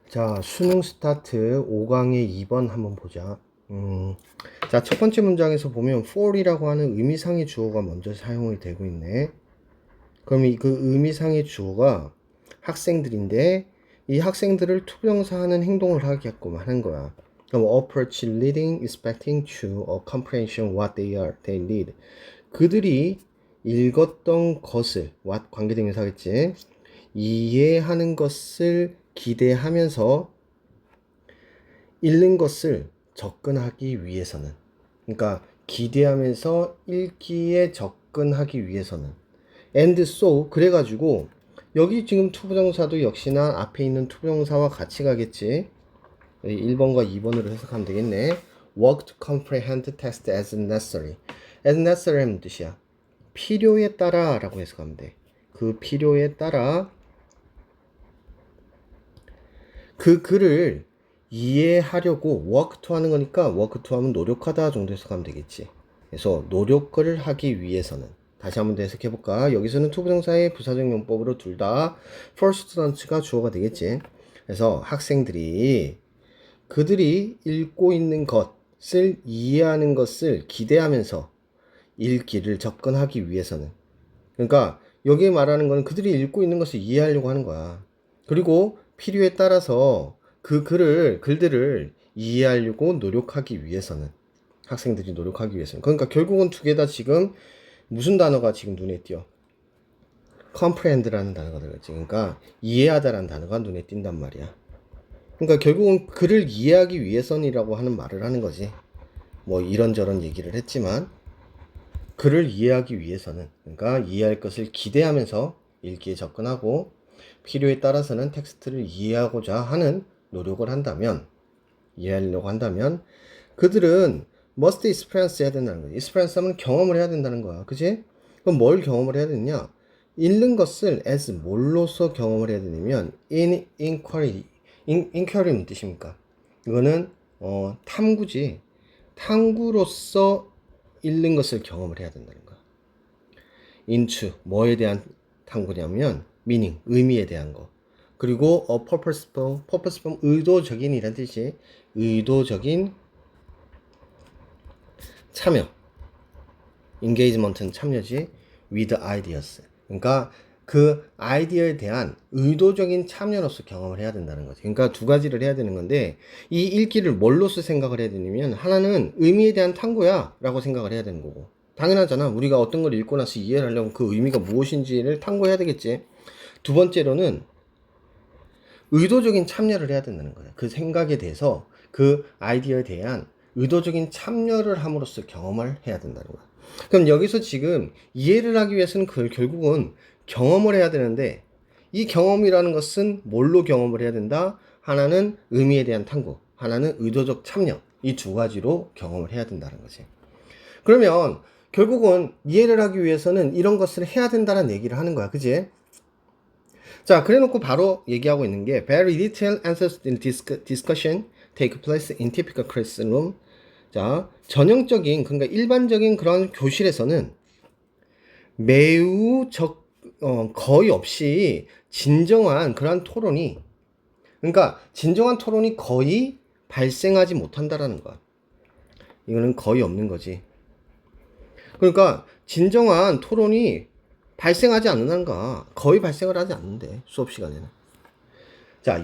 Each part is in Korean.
자, 수능 스타트 5강의 2번 한번 보자. 자, 첫 번째 문장에서 보면 for이라고 하는 의미상의 주어가 먼저 사용이 되고 있네. 그럼 그 의미상의 주어가 학생들인데 이 학생들을 투부정사 하는 행동을 하게끔 하는 거야. 그럼 approach, leading, expecting to, or comprehension what they read. 그들이 읽었던 것을, what 관계대명사겠지. 이해하는 것을 기대하면서 읽는 것을 접근하기 위해서는, 그러니까 기대하면서 읽기에 접근하기 위해서는, and so 그래가지고 여기 지금 투부정사도 역시나 앞에 있는 투부정사와 같이 가겠지. 1번과 2번으로 해석하면 되겠네. work to comprehend text as necessary. as necessary 하는 뜻이야. 필요에 따라 라고 해석하면 돼. 그 필요에 따라 그 글을 이해하려고 work to 하는 거니까 work to 하면 노력하다 정도 해석하면 되겠지. 그래서 노력을 하기 위해서는, 다시 한번 더 해석해 볼까? 여기서는 투부정사의 부사적 용법으로 둘 다 for students가 주어가 되겠지. 그래서 학생들이 그들이 읽고 있는 것을 이해하는 것을 기대하면서 읽기를 접근하기 위해서는, 그러니까 여기에 말하는 거는 그들이 읽고 있는 것을 이해하려고 하는 거야. 그리고 필요에 따라서 그 글들을 이해하려고 노력하기 위해서는, 학생들이 노력하기 위해서는. 그러니까 결국은 두 개 다 지금 무슨 단어가 지금 눈에 띄어? comprehend라는 단어가 들어갔지. 그러니까 이해하다라는 단어가 눈에 띈단 말이야. 그러니까 결국은 글을 이해하기 위해선이라고 하는 말을 하는 거지. 뭐 이런저런 얘기를 했지만 글을 이해하기 위해서는, 그러니까 이해할 것을 기대하면서 읽기에 접근하고 필요에 따라서는 텍스트를 이해하고자 하는 노력을 한다면, 이해하려고 한다면 그들은 must experience 해야 된다는 거야. experience 하면 경험을 해야 된다는 거야. 그치? 그럼 뭘 경험을 해야 되느냐? 읽는 것을 as 뭘로서 경험을 해야 되냐면 in inquiry. inquiry는 뜻입니까? 이거는 탐구지. 탐구로서 읽는 것을 경험을 해야 된다는 거야. into 뭐에 대한 탐구냐면 meaning 의미에 대한 거. 그리고 purposeful 의도적인 이란 뜻이 의도적인 참여. engagement는 참여지. with ideas. 그러니까 그 아이디어에 대한 의도적인 참여로서 경험을 해야 된다는 거지. 그러니까 두 가지를 해야 되는 건데 이 읽기를 뭘로서 생각을 해야 되냐면 하나는 의미에 대한 탐구야 라고 생각을 해야 되는 거고, 당연하잖아. 우리가 어떤 걸 읽고 나서 이해를 하려면 그 의미가 무엇인지를 탐구해야 되겠지. 두 번째로는 의도적인 참여를 해야 된다는 거야. 그 생각에 대해서 그 아이디어에 대한 의도적인 참여를 함으로써 경험을 해야 된다는 거야. 그럼 여기서 지금 이해를 하기 위해서는 결국은 경험을 해야 되는데 이 경험이라는 것은 뭘로 경험을 해야 된다? 하나는 의미에 대한 탐구, 하나는 의도적 참여. 이 두 가지로 경험을 해야 된다는 거지. 그러면 결국은 이해를 하기 위해서는 이런 것을 해야 된다는 얘기를 하는 거야. 그지? 자, 그래 놓고 바로 얘기하고 있는 게 very detailed answers in discussion take place in typical classroom. 자, 전형적인, 그러니까 일반적인 그런 교실에서는 매우 거의 없이 진정한 그런 토론이, 그러니까 진정한 토론이 거의 발생하지 못한다라는 거야. 이거는 거의 없는 거지. 그러니까 진정한 토론이 발생하지 않는가? 거의 발생을 하지 않는데 수업 시간에는. 자,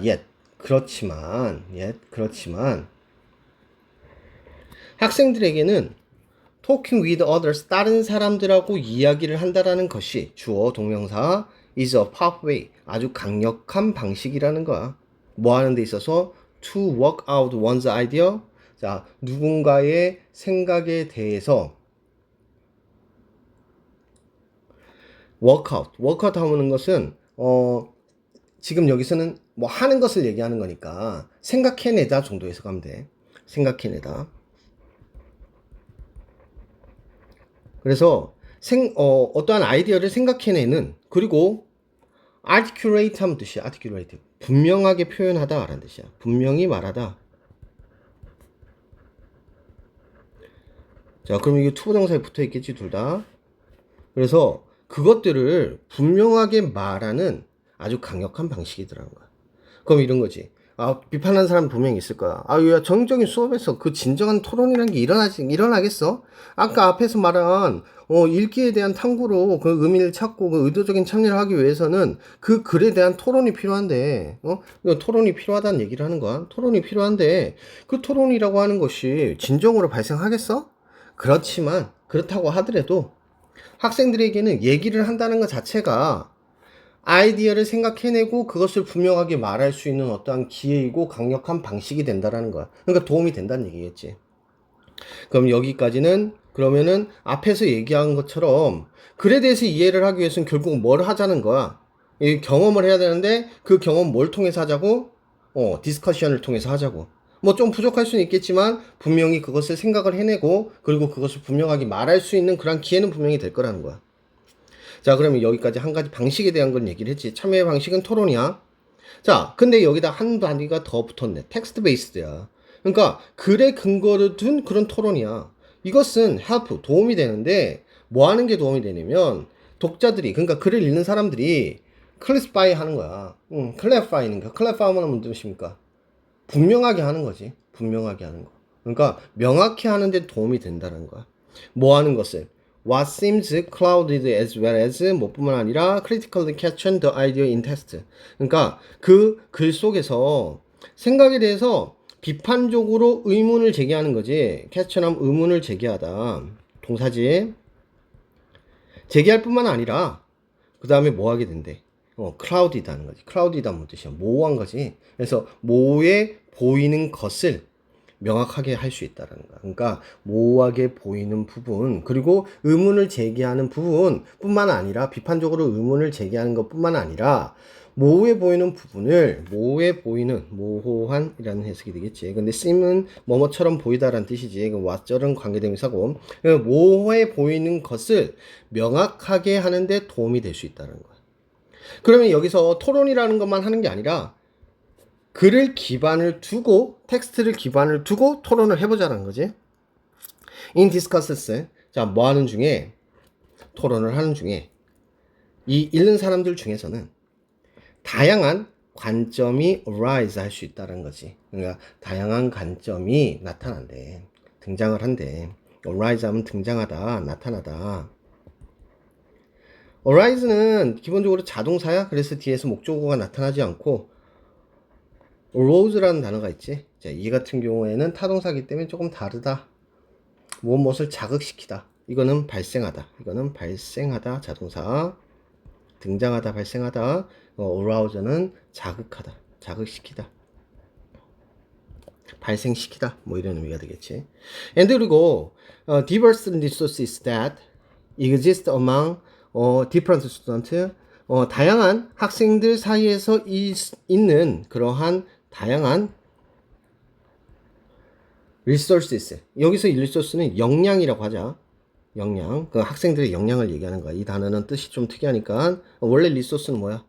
그렇지만 학생들에게는 talking with others, 다른 사람들하고 이야기를 한다라는 것이 주어 동명사 is a powerful way, 아주 강력한 방식이라는 거야. 뭐 하는 데 있어서 to work out one's idea. 자, 누군가의 생각에 대해서 workout 하는 것은 지금 여기서는 뭐 하는 것을 얘기하는 거니까 생각해내다 정도 해석하면 돼. 생각해내다. 그래서 어떠한 아이디어를 생각해내는, 그리고 articulate 하면 뜻이야. articulate. 분명하게 표현하다 라는 뜻이야. 분명히 말하다. 자, 그럼 이게 투부정사에 붙어 있겠지, 둘 다. 그래서 그것들을 분명하게 말하는 아주 강력한 방식이더라는 거야. 그럼 이런 거지. 비판하는 사람 분명히 있을 거야. 야, 정적인 수업에서 그 진정한 토론이라는 게 일어나겠어? 아까 앞에서 말한, 읽기에 대한 탐구로 그 의미를 찾고 그 의도적인 참여를 하기 위해서는 그 글에 대한 토론이 필요한데, 토론이 필요하다는 얘기를 하는 거야. 토론이 필요한데, 그 토론이라고 하는 것이 진정으로 발생하겠어? 그렇지만, 그렇다고 하더라도 학생들에게는 얘기를 한다는 것 자체가 아이디어를 생각해내고 그것을 분명하게 말할 수 있는 어떠한 기회이고 강력한 방식이 된다라는 거야. 그러니까 도움이 된다는 얘기겠지. 그럼 여기까지는 그러면은 앞에서 얘기한 것처럼 글에 대해서 이해를 하기 위해서는 결국 뭘 하자는 거야. 이 경험을 해야 되는데 그 경험 뭘 통해서 하자고? 디스커션을 통해서 하자고. 뭐 좀 부족할 수는 있겠지만 분명히 그것을 생각을 해내고 그리고 그것을 분명하게 말할 수 있는 그런 기회는 분명히 될 거라는 거야. 자, 그러면 여기까지 한 가지 방식에 대한 건 얘기를 했지. 참여의 방식은 토론이야. 자, 근데 여기다 한 단위가 더 붙었네. 텍스트 베이스드야. 그러니까 글의 근거를 둔 그런 토론이야. 이것은 help, 도움이 되는데 뭐 하는 게 도움이 되냐면 독자들이, 그러니까 글을 읽는 사람들이 클래시파이 하는 거야. 클래리파이는 거. 클래리파이는 무슨 뜻입니까? 분명하게 하는 거지. 분명하게 하는 거. 그러니까 명확히 하는 데 도움이 된다는 거야. 뭐 하는 것을? What seems clouded as well as 뭐뿐만 아니라 critically question the idea in text. 그러니까 그 글 속에서 생각에 대해서 비판적으로 의문을 제기하는 거지. question하면 의문을 제기하다. 동사지. 제기할 뿐만 아니라 그 다음에 뭐 하게 된대? clouded하는 거지. clouded가 뭐 뜻이야? 모호한 거지. 그래서 모호해 보이는 것을 명확하게 할 수 있다는 거야. 그러니까 모호하게 보이는 부분, 그리고 의문을 제기하는 부분 뿐만 아니라 비판적으로 의문을 제기하는 것뿐만 아니라 모호해 보이는 부분을 모호한이라는 해석이 되겠지. 근데 seem은 뭐뭐처럼 보이다라는 뜻이지. 그 what절은 관계대명사고 모호해 보이는 것을 명확하게 하는데 도움이 될 수 있다는 거야. 그러면 여기서 토론이라는 것만 하는 게 아니라 글을 기반을 두고 텍스트를 기반을 두고 토론을 해보자는 거지. In discusses, 자, 뭐 하는 중에 토론을 하는 중에 이 읽는 사람들 중에서는 다양한 관점이 arise 할 수 있다는 거지. 그러니까 다양한 관점이 나타난대. 등장을 한대. arise 하면 등장하다, 나타나다. arise는 기본적으로 자동사야. 그래서 뒤에서 목적어가 나타나지 않고 arose라는 단어가 있지. 자, 이 같은 경우에는 타동사기 때문에 조금 다르다. 무엇을 자극시키다. 이거는 발생하다. 이거는 발생하다. 자동사. 등장하다, 발생하다. arouse는 자극하다. 자극시키다. 발생시키다. 뭐 이런 의미가 되겠지. And 그리고 diverse resources that exist among different students. 다양한 학생들 사이에서 있는 그러한 다양한 resources. 여기서 resource는 역량이라고 하자. 역량. 그 학생들의 역량을 얘기하는 거야. 이 단어는 뜻이 좀 특이하니까. 원래 resource는 뭐야?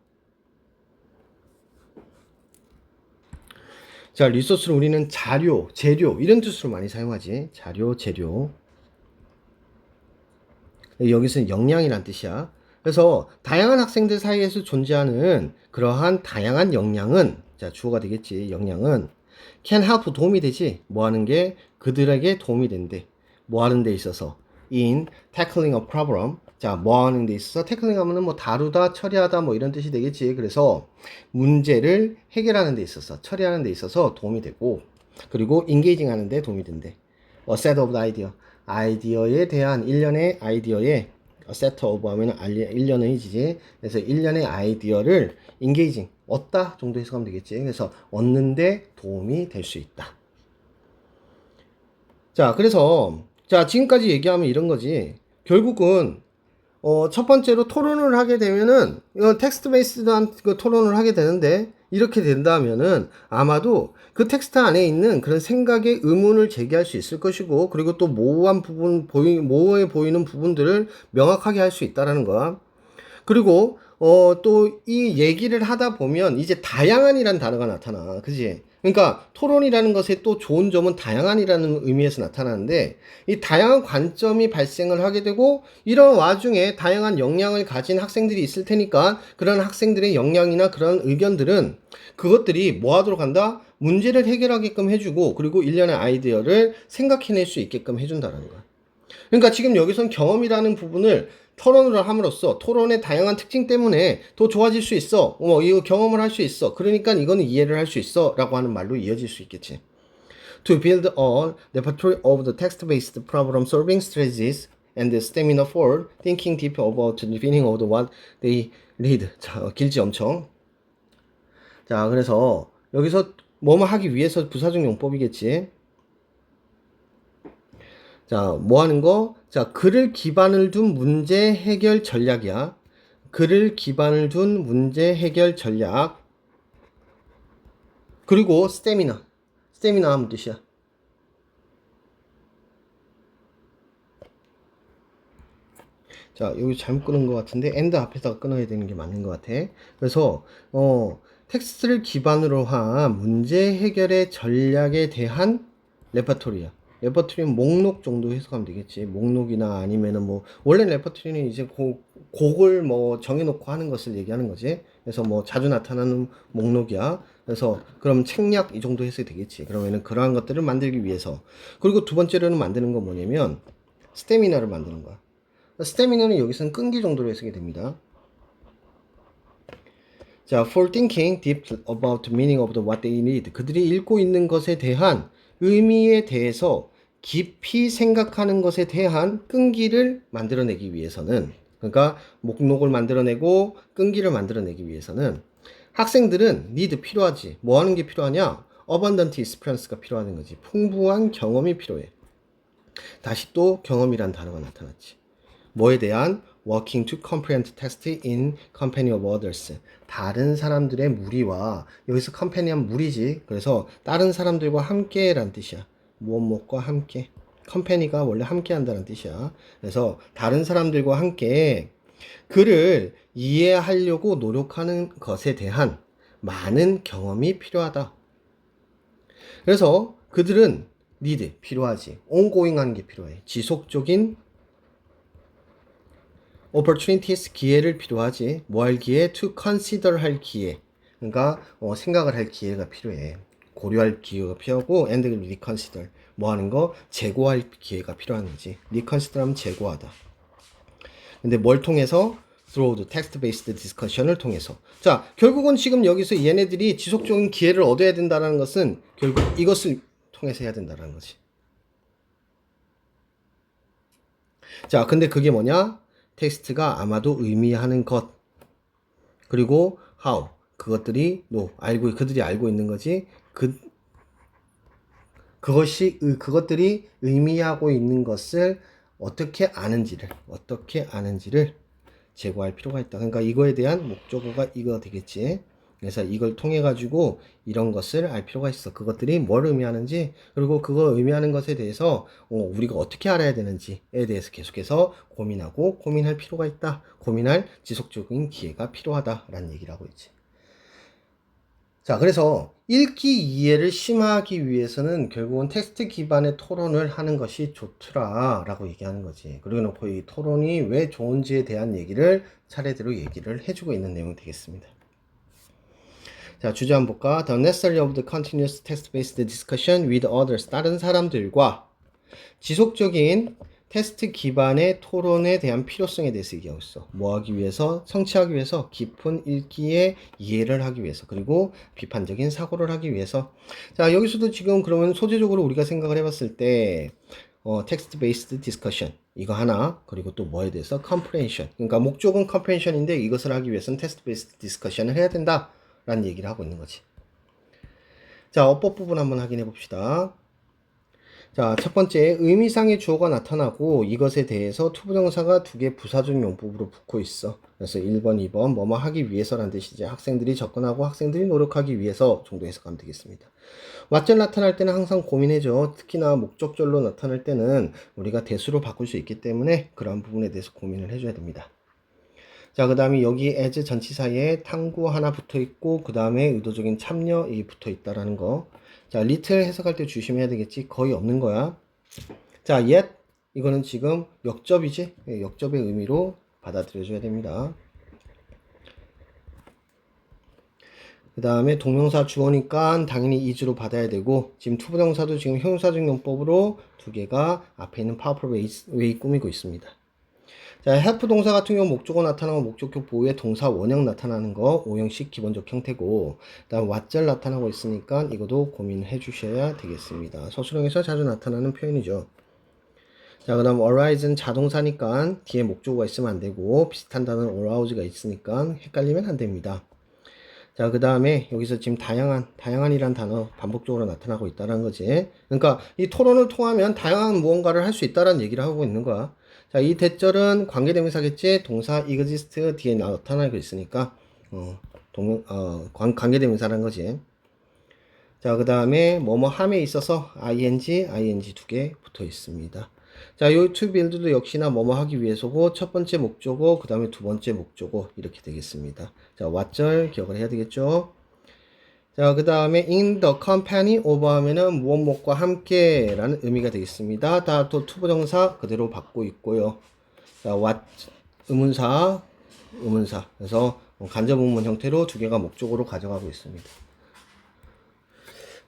자, resource를 우리는 자료, 재료 이런 뜻으로 많이 사용하지. 자료, 재료. 여기서는 역량이란 뜻이야. 그래서 다양한 학생들 사이에서 존재하는 그러한 다양한 역량은, 자, 주어가 되겠지. 역량은 can help, 도움이 되지. 뭐 하는 게 그들에게 도움이 된대. 뭐 하는 데 있어서 in tackling a problem. 자, 뭐 하는 데 있어서 tackling 하면은 뭐 다루다, 처리하다 뭐 이런 뜻이 되겠지. 그래서 문제를 해결하는 데 있어서, 처리하는 데 있어서 도움이 되고, 그리고 engaging 하는 데 도움이 된대. a set of idea. 아이디어에 대한 일련의 아이디어에 set of 하면 일련의 의지지. 그래서 일련의 아이디어를 engaging, 얻다 정도 해석하면 되겠지. 그래서 얻는데 도움이 될 수 있다. 자, 그래서 자, 지금까지 얘기하면 이런 거지. 결국은 첫 번째로 토론을 하게 되면은 텍스트 베이스드한 그 토론을 하게 되는데, 이렇게 된다면은 아마도 그 텍스트 안에 있는 그런 생각의 의문을 제기할 수 있을 것이고, 그리고 또 모호한 부분, 모호해 보이는 부분들을 명확하게 할 수 있다라는 거야. 그리고 또 이 얘기를 하다 보면 이제 다양한이란 단어가 나타나. 그지? 그러니까 토론이라는 것의 또 좋은 점은 다양한이라는 의미에서 나타나는데 이 다양한 관점이 발생을 하게 되고 이런 와중에 다양한 역량을 가진 학생들이 있을 테니까 그런 학생들의 역량이나 그런 의견들은 그것들이 뭐 하도록 한다? 문제를 해결하게끔 해주고 그리고 일련의 아이디어를 생각해낼 수 있게끔 해준다는 거야. 그러니까 지금 여기선 경험이라는 부분을 토론을 함으로써 토론의 다양한 특징 때문에 더 좋아질 수 있어. 이거 경험을 할 수 있어. 그러니까 이거는 이해를 할 수 있어. 라고 하는 말로 이어질 수 있겠지. To build a repertoire of the text-based problem-solving strategies and the stamina for thinking deep about the meaning of what they read. 자, 길지 엄청. 자, 그래서 여기서 뭐뭐 하기 위해서 부사적 용법이겠지. 자, 뭐 하는 거? 자, 글을 기반을 둔 문제 해결 전략이야. 글을 기반을 둔 문제 해결 전략. 그리고 스태미나. 스태미나 하면 뜻이야. 자, 여기 잘못 끊은 것 같은데 엔드 앞에다가 끊어야 되는 게 맞는 것 같아. 그래서 텍스트를 기반으로 한 문제 해결의 전략에 대한 레퍼토리야. 레퍼토리는 목록 정도 해석하면 되겠지. 목록이나 아니면은 뭐 원래 레퍼토리는 이제 곡을 뭐 정해놓고 하는 것을 얘기하는 거지. 그래서 뭐 자주 나타나는 목록이야. 그래서 그럼 책략 이 정도 해석이 되겠지. 그러면은 그러한 것들을 만들기 위해서. 그리고 두 번째로는 만드는 건 뭐냐면 스태미나를 만드는 거야. 스태미나는 여기서는 끈기 정도로 해석이 됩니다. 자, for thinking deep about the meaning of what they read. 그들이 읽고 있는 것에 대한 의미에 대해서 깊이 생각하는 것에 대한 끈기를 만들어내기 위해서는, 그러니까 목록을 만들어내고 끈기를 만들어내기 위해서는 학생들은 need 필요하지. 뭐 하는 게 필요하냐? abundant experience가 필요한 거지. 풍부한 경험이 필요해. 다시 또 경험이란 단어가 나타났지. 뭐에 대한 working to comprehend text in company of others. 다른 사람들의 무리와, 여기서 company하면 무리지. 그래서 다른 사람들과 함께란 뜻이야. 무엇과 함께. company가 원래 함께 한다는 뜻이야. 그래서 다른 사람들과 함께 그를 이해하려고 노력하는 것에 대한 많은 경험이 필요하다. 그래서 그들은 need 필요하지. ongoing 하는 게 필요해. 지속적인 opportunities 기회를 필요하지. 뭐 할 기회? to consider 할 기회. 그러니까 생각을 할 기회가 필요해. 고려할 기회가 필요하고 and reconsider 뭐 하는 거? 재고할 기회가 필요한 거지. reconsider 하면 재고하다. 근데 뭘 통해서? through the text-based discussion을 통해서. 자, 결국은 지금 여기서 얘네들이 지속적인 기회를 얻어야 된다는 것은 결국 이것을 통해서 해야 된다는 거지. 자, 근데 그게 뭐냐? 텍스트가 아마도 의미하는 것, 그리고 how, 그것들이 그들이 알고 있는 거지. 그것들이 의미하고 있는 것을 어떻게 아는지를 제고할 필요가 있다. 그러니까 이거에 대한 목적어가 이거 되겠지. 그래서 이걸 통해 가지고 이런 것을 알 필요가 있어. 그것들이 뭘 의미하는지, 그리고 그거 의미하는 것에 대해서 우리가 어떻게 알아야 되는지에 대해서 계속해서 고민할 필요가 있다. 고민할 지속적인 기회가 필요하다라는 얘기를 하고 있지. 자, 그래서 읽기 이해를 심화하기 위해서는 결국은 텍스트 기반의 토론을 하는 것이 좋더라 라고 얘기하는 거지. 그리고 놓고 이 토론이 왜 좋은지에 대한 얘기를 차례대로 얘기를 해주고 있는 내용이 되겠습니다. 자, 주제 한번 볼까? The necessity of the continuous text-based discussion with others. 다른 사람들과 지속적인 테스트 기반의 토론에 대한 필요성에 대해서 얘기하고 있어. 뭐 하기 위해서? 성취하기 위해서, 깊은 읽기의 이해를 하기 위해서, 그리고 비판적인 사고를 하기 위해서. 자, 여기서도 지금 그러면 소재적으로 우리가 생각을 해봤을 때 text based discussion 이거 하나, 그리고 또 뭐에 대해서 comprehension. 그러니까 목적은 comprehension인데 이것을 하기 위해서는 text based discussion을 해야 된다 라는 얘기를 하고 있는 거지. 자, 어법 부분 한번 확인해 봅시다. 자, 첫 번째, 의미상의 주어가 나타나고 이것에 대해서 투부정사가 두 개 부사적 용법으로 붙고 있어. 그래서 1번, 2번 뭐뭐 하기 위해서란 뜻이지. 학생들이 접근하고 학생들이 노력하기 위해서 정도 해석하면 되겠습니다. 왓절 나타날 때는 항상 고민해줘. 특히나 목적절로 나타날 때는 우리가 대수로 바꿀 수 있기 때문에 그런 부분에 대해서 고민을 해줘야 됩니다. 자, 그 다음에 여기 as 전치사에 탐구 하나 붙어 있고, 그 다음에 의도적인 참여이 붙어 있다라는 거. 자, little 해석할 때 조심해야 되겠지. 거의 없는 거야. 자, yet 이거는 지금 역접이지. 예, 역접의 의미로 받아들여줘야 됩니다. 그 다음에 동명사 주어니까 당연히 is로 받아야 되고, 지금 투부정사도 지금 형용사적 용법으로 두 개가 앞에 있는 powerful way 꾸미고 있습니다. 자, help 동사 같은 경우 목적어 나타나고 목적격 보호에 동사 원형 나타나는 거 5형식 기본적 형태고, 그 다음 왓절 나타나고 있으니까 이것도 고민해 주셔야 되겠습니다. 서술형에서 자주 나타나는 표현이죠. 자, 그 다음 arise는 자동사니까 뒤에 목적어가 있으면 안 되고, 비슷한 단어는 arouse가 있으니까 헷갈리면 안 됩니다. 자, 그 다음에 여기서 지금 다양한이란 단어 반복적으로 나타나고 있다는 거지. 그러니까 이 토론을 통하면 다양한 무언가를 할 수 있다는 얘기를 하고 있는 거야. 자, 이 대절은 관계대명사겠지. 동사 exist 뒤에 나타나고 있으니까 관계대명사라는 거지. 자, 그 다음에 뭐뭐 함에 있어서 ing 두 개 붙어 있습니다. 자, 요 to build도 역시나 뭐뭐 하기 위해서고, 첫 번째 목적어, 그 다음에 두 번째 목적어 이렇게 되겠습니다. 자, 왓절 기억을 해야 되겠죠. 자, 그 다음에 in the company of 하면은 무엇무엇과 함께 라는 의미가 되겠습니다. 다 또 투부정사 그대로 받고 있고요. 자, what 의문사 그래서 간접 의문 형태로 두 개가 목적어로 가져가고 있습니다.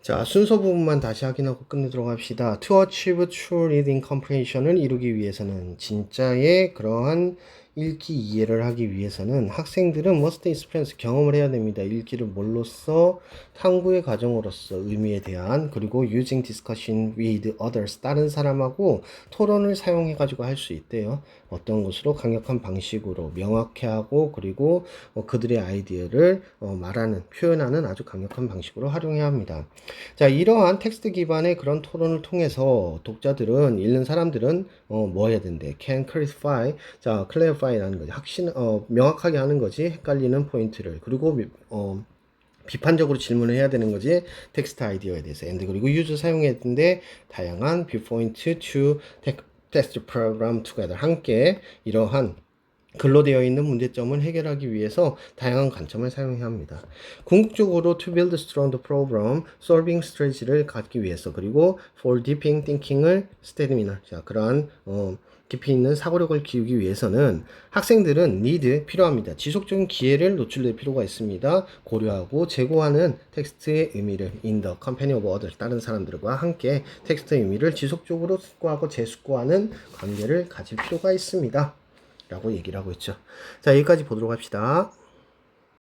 자, 순서 부분만 다시 확인하고 끝내도록 합시다. To achieve true reading comprehension을 이루기 위해서는, 진짜의 그러한 읽기 이해를 하기 위해서는 학생들은 must experience 경험을 해야 됩니다. 읽기를 뭘로써? 탐구의 과정으로서 의미에 대한, 그리고 using discussion with others 다른 사람하고 토론을 사용해 가지고 할 수 있대요. 어떤 것으로? 강력한 방식으로 명확히 하고, 그리고 그들의 아이디어를 말하는, 표현하는 아주 강력한 방식으로 활용해야 합니다. 자, 이러한 텍스트 기반의 그런 토론을 통해서 독자들은, 읽는 사람들은 뭐 해야 된대? can clarify. 자, clarify라는 거지. 명확하게 하는 거지. 헷갈리는 포인트를. 그리고 비판적으로 질문을 해야 되는 거지. 텍스트 아이디어에 대해서. 그리고 use 사용해야 되는데, 다양한 viewpoint to text program together. 함께 이러한 글로 되어 있는 문제점을 해결하기 위해서 다양한 관점을 사용해야 합니다. 궁극적으로 to build strong problem solving strategy를 갖기 위해서, 그리고 for deepening thinking을 stamina. 자, 그러한 깊이 있는 사고력을 키우기 위해서는 학생들은 need 필요합니다. 지속적인 기회를 노출될 필요가 있습니다. 고려하고 제고하는 텍스트의 의미를 in the company of others 다른 사람들과 함께 텍스트의 의미를 지속적으로 숙고하고 재숙고하는 관계를 가질 필요가 있습니다. 라고 얘기를 하고 있죠. 자, 여기까지 보도록 합시다.